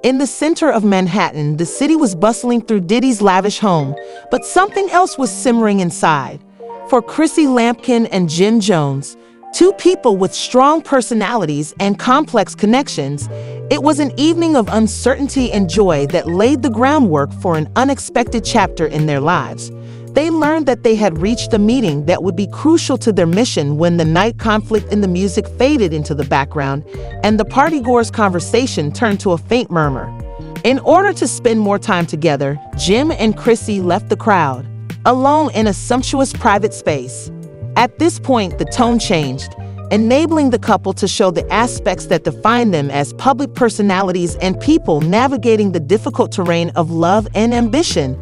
In the center of Manhattan, the city was bustling through Diddy's lavish home, but something else was simmering inside. For Chrissy Lampkin and Jim Jones, two people with strong personalities and complex connections, it was an evening of uncertainty and joy that laid the groundwork for an unexpected chapter in their lives. They learned that they had reached a meeting that would be crucial to their mission when the night conflict in the music faded into the background and the partygoers' conversation turned to a faint murmur. In order to spend more time together, Jim and Chrissy left the crowd, alone in a sumptuous private space. At this point, the tone changed, enabling the couple to show the aspects that define them as public personalities and people navigating the difficult terrain of love and ambition.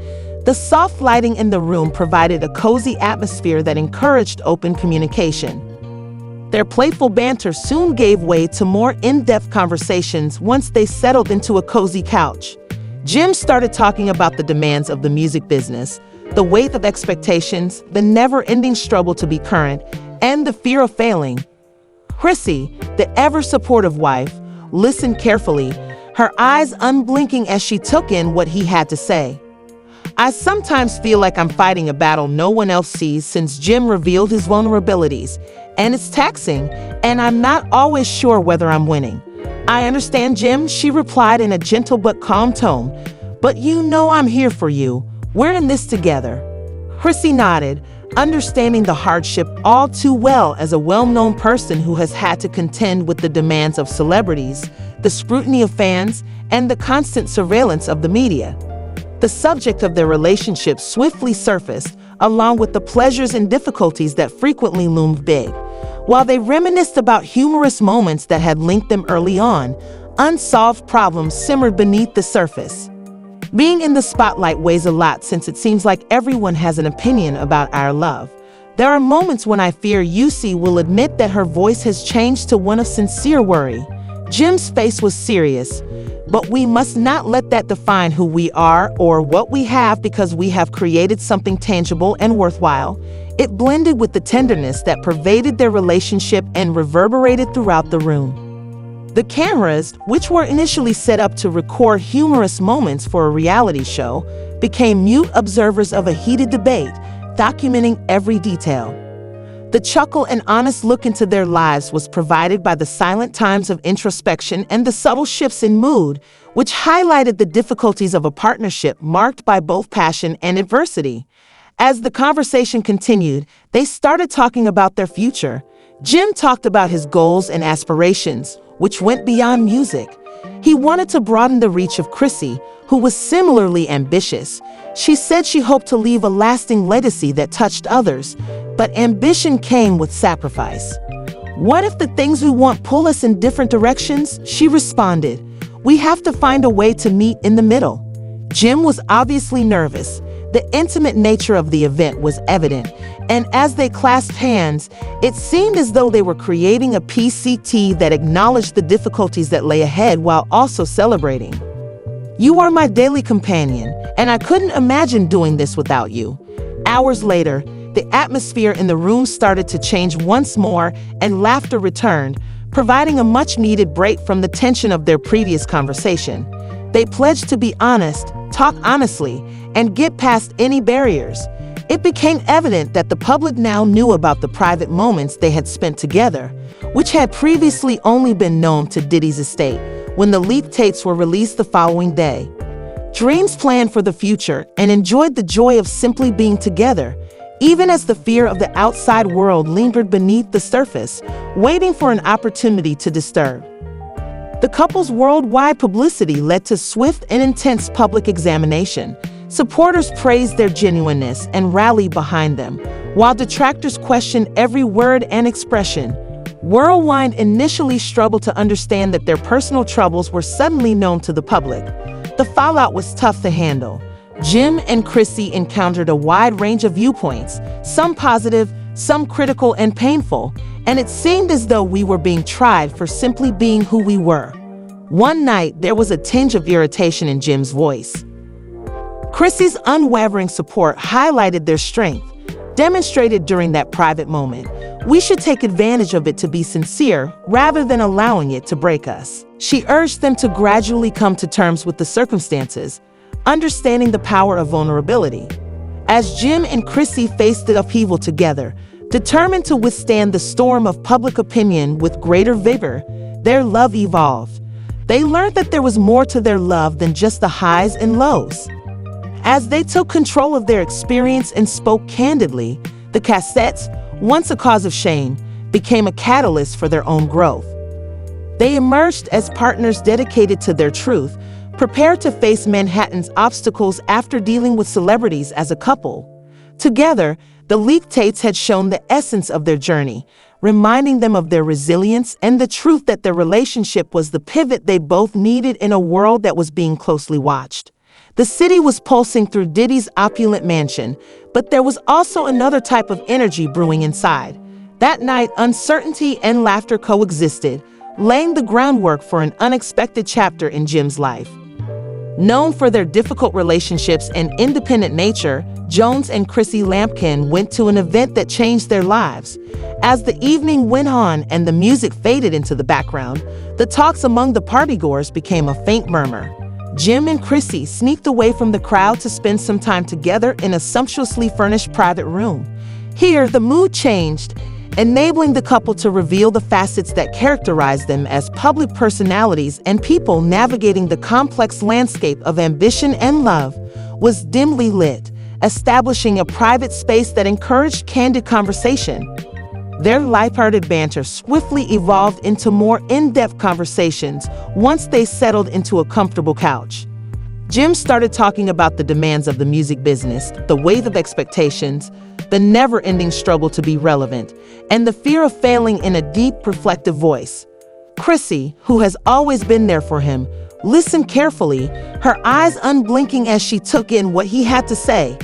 The soft lighting in the room provided a cozy atmosphere that encouraged open communication. Their playful banter soon gave way to more in-depth conversations once they settled into a cozy couch. Jim started talking about the demands of the music business, the weight of expectations, the never-ending struggle to be current, and the fear of failing. Chrissy, the ever-supportive wife, listened carefully, her eyes unblinking as she took in what he had to say. I sometimes feel like I'm fighting a battle no one else sees since Jim revealed his vulnerabilities, and it's taxing, and I'm not always sure whether I'm winning. I understand, Jim, she replied in a gentle but calm tone, but you know I'm here for you. We're in this together. Chrissy nodded, understanding the hardship all too well as a well-known person who has had to contend with the demands of celebrities, the scrutiny of fans, and the constant surveillance of the media. The subject of their relationship swiftly surfaced, along with the pleasures and difficulties that frequently loomed big. While they reminisced about humorous moments that had linked them early on, unsolved problems simmered beneath the surface. Being in the spotlight weighs a lot since it seems like everyone has an opinion about our love. There are moments when I fear Yusi will admit that her voice has changed to one of sincere worry. Jim's face was serious, but we must not let that define who we are or what we have because we have created something tangible and worthwhile. It blended with the tenderness that pervaded their relationship and reverberated throughout the room. The cameras, which were initially set up to record humorous moments for a reality show, became mute observers of a heated debate, documenting every detail. The chuckle and honest look into their lives was provided by the silent times of introspection and the subtle shifts in mood, which highlighted the difficulties of a partnership marked by both passion and adversity. As the conversation continued, they started talking about their future. Jim talked about his goals and aspirations, which went beyond music. He wanted to broaden the reach of Chrissy, who was similarly ambitious. She said she hoped to leave a lasting legacy that touched others, but ambition came with sacrifice. What if the things we want pull us in different directions? She responded. We have to find a way to meet in the middle. Jim was obviously nervous. The intimate nature of the event was evident, and as they clasped hands, it seemed as though they were creating a PCT that acknowledged the difficulties that lay ahead while also celebrating. You are my daily companion, and I couldn't imagine doing this without you. Hours later, the atmosphere in the room started to change once more, and laughter returned, providing a much-needed break from the tension of their previous conversation. They pledged to be honest, talk honestly, and get past any barriers. It became evident that the public now knew about the private moments they had spent together, which had previously only been known to Diddy's estate when the leaked tapes were released the following day. Dreams planned for the future and enjoyed the joy of simply being together, even as the fear of the outside world lingered beneath the surface, waiting for an opportunity to disturb. The couple's worldwide publicity led to swift and intense public examination. Supporters praised their genuineness and rallied behind them, while detractors questioned every word and expression. Worldwide initially struggled to understand that their personal troubles were suddenly known to the public. The fallout was tough to handle. Jim and Chrissy encountered a wide range of viewpoints, some positive, some critical and painful, and it seemed as though we were being tried for simply being who we were. One night, there was a tinge of irritation in Jim's voice. Chrissy's unwavering support highlighted their strength, demonstrated during that private moment. We should take advantage of it to be sincere rather than allowing it to break us. She urged them to gradually come to terms with the circumstances, understanding the power of vulnerability. As Jim and Chrissy faced the upheaval together, determined to withstand the storm of public opinion with greater vigor, their love evolved. They learned that there was more to their love than just the highs and lows. As they took control of their experience and spoke candidly, the cassettes, once a cause of shame, became a catalyst for their own growth. They emerged as partners dedicated to their truth, prepared to face Manhattan's obstacles after dealing with celebrities as a couple. Together, the leaked tapes had shown the essence of their journey, reminding them of their resilience and the truth that their relationship was the pivot they both needed in a world that was being closely watched. The city was pulsing through Diddy's opulent mansion, but there was also another type of energy brewing inside. That night, uncertainty and laughter coexisted, laying the groundwork for an unexpected chapter in Jim's life. Known for their difficult relationships and independent nature, Jones and Chrissy Lampkin went to an event that changed their lives. As the evening went on and the music faded into the background, the talks among the partygoers became a faint murmur. Jim and Chrissy sneaked away from the crowd to spend some time together in a sumptuously furnished private room. Here, the mood changed, enabling the couple to reveal the facets that characterized them as public personalities, and people navigating the complex landscape of ambition and love was dimly lit, establishing a private space that encouraged candid conversation. Their lighthearted banter swiftly evolved into more in-depth conversations once they settled into a comfortable couch. Jim started talking about the demands of the music business, the weight of expectations, the never-ending struggle to be relevant, and the fear of failing in a deep, reflective voice. Chrissy, who has always been there for him, listened carefully, her eyes unblinking as she took in what he had to say.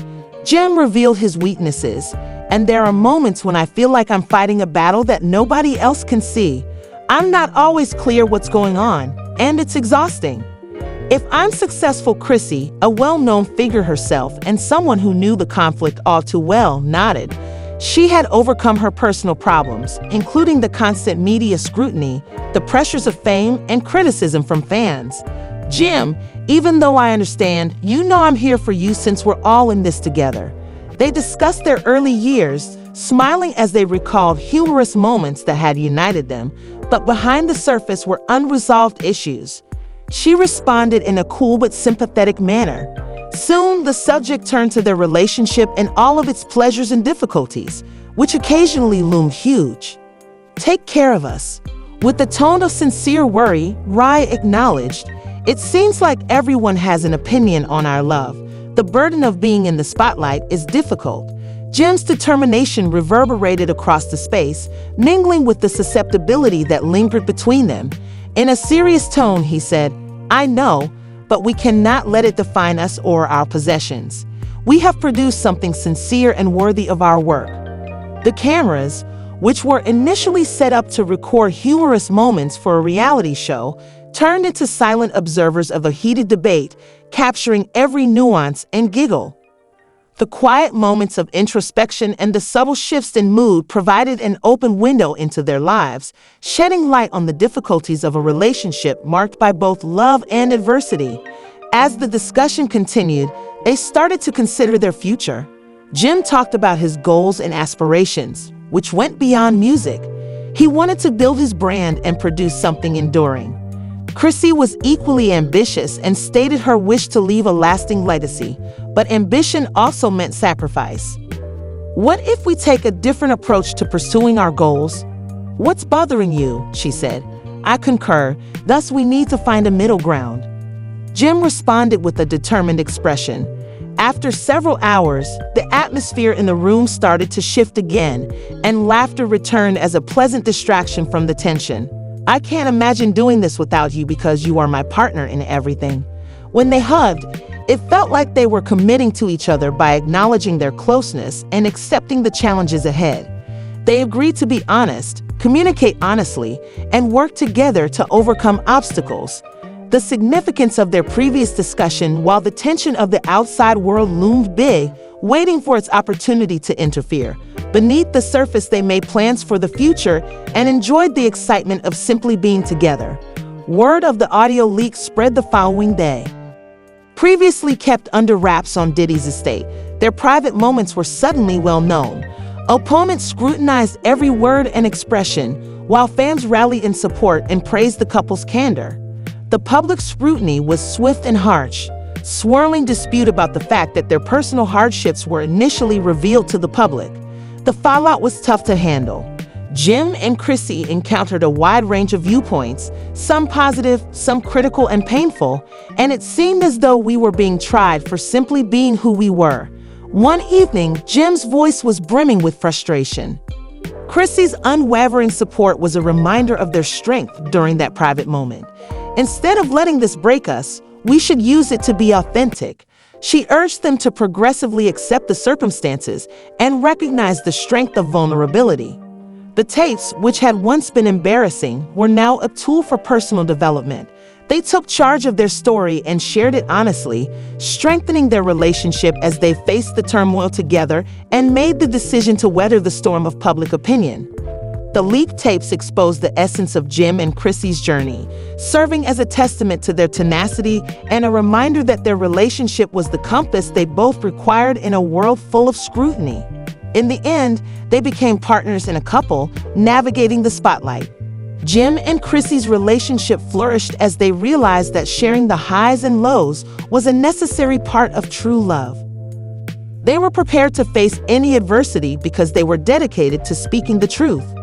Jim revealed his weaknesses, and there are moments when I feel like I'm fighting a battle that nobody else can see. I'm not always clear what's going on, and it's exhausting. If I'm successful, Chrissy, a well-known figure herself and someone who knew the conflict all too well, nodded. She had overcome her personal problems, including the constant media scrutiny, the pressures of fame, and criticism from fans. Jim, even though I understand, you know I'm here for you since we're all in this together. They discussed their early years, smiling as they recalled humorous moments that had united them, but behind the surface were unresolved issues. She responded in a cool but sympathetic manner. Soon, the subject turned to their relationship and all of its pleasures and difficulties, which occasionally loomed huge. "Take care of us." With a tone of sincere worry, Rye acknowledged, "It seems like everyone has an opinion on our love. The burden of being in the spotlight is difficult." Jim's determination reverberated across the space, mingling with the susceptibility that lingered between them. In a serious tone, he said, "I know, but we cannot let it define us or our possessions. We have produced something sincere and worthy of our work." The cameras, which were initially set up to record humorous moments for a reality show, turned into silent observers of a heated debate, capturing every nuance and giggle. The quiet moments of introspection and the subtle shifts in mood provided an open window into their lives, shedding light on the difficulties of a relationship marked by both love and adversity. As the discussion continued, they started to consider their future. Jim talked about his goals and aspirations, which went beyond music. He wanted to build his brand and produce something enduring. Chrissy was equally ambitious and stated her wish to leave a lasting legacy, but ambition also meant sacrifice. "What if we take a different approach to pursuing our goals?" "What's bothering you?" she said. "I concur, thus we need to find a middle ground." Jim responded with a determined expression. After several hours, the atmosphere in the room started to shift again, and laughter returned as a pleasant distraction from the tension. "I can't imagine doing this without you because you are my partner in everything." When they hugged, it felt like they were committing to each other by acknowledging their closeness and accepting the challenges ahead. They agreed to be honest, communicate honestly, and work together to overcome obstacles. the significance of their previous discussion, while the tension of the outside world loomed big, waiting for its opportunity to interfere. Beneath the surface, they made plans for the future and enjoyed the excitement of simply being together. Word of the audio leak spread the following day. Previously kept under wraps on Diddy's estate, their private moments were suddenly well known. Opponents scrutinized every word and expression, while fans rallied in support and praised the couple's candor. The public scrutiny was swift and harsh. Swirling dispute about the fact that their personal hardships were initially revealed to the public. The fallout was tough to handle. Jim and Chrissy encountered a wide range of viewpoints, some positive, some critical and painful, and it seemed as though we were being tried for simply being who we were. One evening, Jim's voice was brimming with frustration. Chrissy's unwavering support was a reminder of their strength during that private moment. Instead of letting this break us, we should use it to be authentic. She urged them to progressively accept the circumstances and recognize the strength of vulnerability. The tapes, which had once been embarrassing, were now a tool for personal development. They took charge of their story and shared it honestly, strengthening their relationship as they faced the turmoil together and made the decision to weather the storm of public opinion. The leaked tapes exposed the essence of Jim and Chrissy's journey, serving as a testament to their tenacity and a reminder that their relationship was the compass they both required in a world full of scrutiny. In the end, they became partners in a couple, navigating the spotlight. Jim and Chrissy's relationship flourished as they realized that sharing the highs and lows was a necessary part of true love. They were prepared to face any adversity because they were dedicated to speaking the truth.